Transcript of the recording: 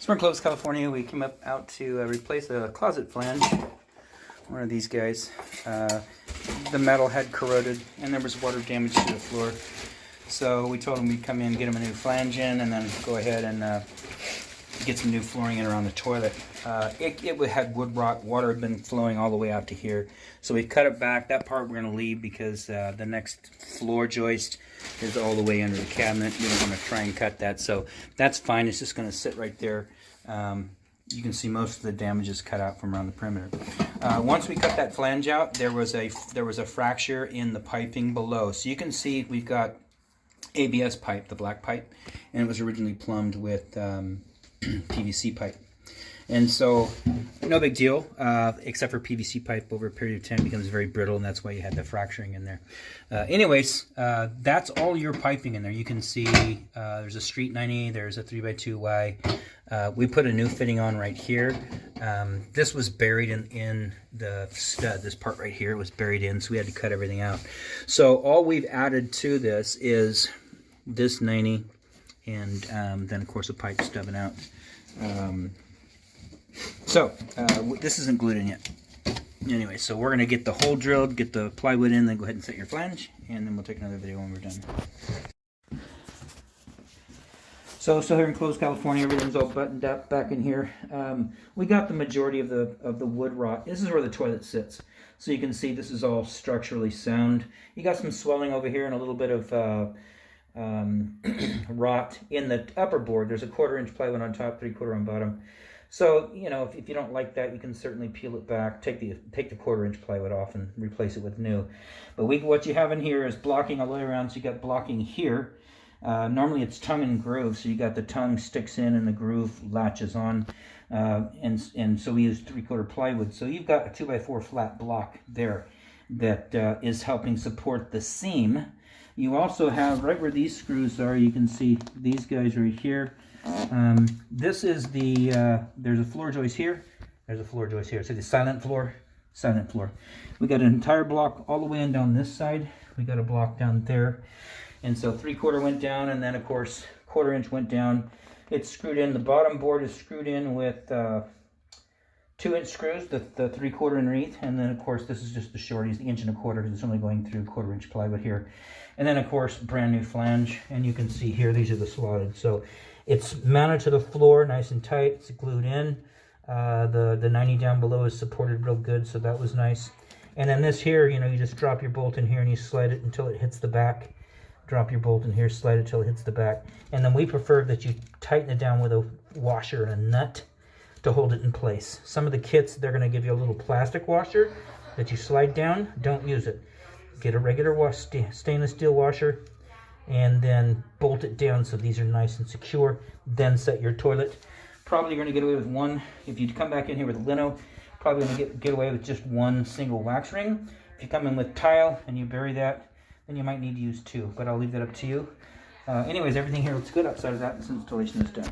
So we're in Clovis, California. We came out to replace a closet flange, one of these guys. The metal had corroded and there was water damage to the floor. So we told them we'd come in, get them a new flange in, and then go ahead and get some new flooring in around the toilet. It had wood rot. Water had been flowing all the way out to here. So we cut it back. That part we're going to leave because the next floor joist is all the way under the cabinet. We don't want to try and cut that. So that's fine. It's just going to sit right there. You can see most of the damage is cut out from around the perimeter. Once we cut that flange out, there was a fracture in the piping below. So you can see we've got ABS pipe, the black pipe, and it was originally plumbed with PVC pipe. And so, no big deal, except for PVC pipe over a period of time becomes very brittle, and that's why you had the fracturing in there. Anyways, that's all your piping in there. You can see there's a street 90, there's a 3x2Y. We put a new fitting on right here. This was buried in the stud, this part right here was buried in, so we had to cut everything out. So all we've added to this is this 90, and then of course a pipe stubbing out. This isn't glued in yet. Anyway, so we're going to get the hole drilled, get the plywood in, then go ahead and set your flange, and then we'll take another video when we're done. So here in Clovis, California, everything's all buttoned up back in here. We got the majority of the wood rot. This is where the toilet sits. So you can see this is all structurally sound. You got some swelling over here and a little bit of rot in the upper board. There's a 1/4 inch plywood on top, 3/4 on bottom. So, you know, if you don't like that, you can certainly peel it back, take the 1/4 inch plywood off and replace it with new. But what you have in here is blocking all the way around. So you got blocking here. Normally it's tongue and groove, so you got the tongue sticks in and the groove latches on. And so we use 3/4 plywood. So you've got a 2x4 flat block there that is helping support the seam. You also have, right where these screws are, you can see these guys right here. This is the, there's a floor joist here, there's a floor joist here. So the silent floor. We got an entire block all the way in down this side. We got a block down there. And so 3/4 went down, and then of course 1/4 inch went down. It's screwed in, the bottom board is screwed in with 2-inch screws, the 3/4 underneath, and then of course this is just the shorties, the 1.25 inch. It's only going through 1/4 inch plywood here. And then of course brand new flange, and you can see here these are the slotted. So it's mounted to the floor nice and tight, it's glued in. The 90 down below is supported real good, so that was nice. And then this here, you know, you just drop your bolt in here and you slide it until it hits the back. Drop your bolt in here, slide it till it hits the back. And then we prefer that you tighten it down with a washer and a nut to hold it in place. Some of the kits, they're going to give you a little plastic washer that you slide down. Don't use it. Get a regular stainless steel washer and then bolt it down so these are nice and secure. Then set your toilet. Probably going to get away with one. If you come back in here with lino, probably going to get away with just one single wax ring. If you come in with tile and you bury that, then you might need to use two, but I'll leave that up to you. Anyways, everything here looks good outside of that, and installation is done.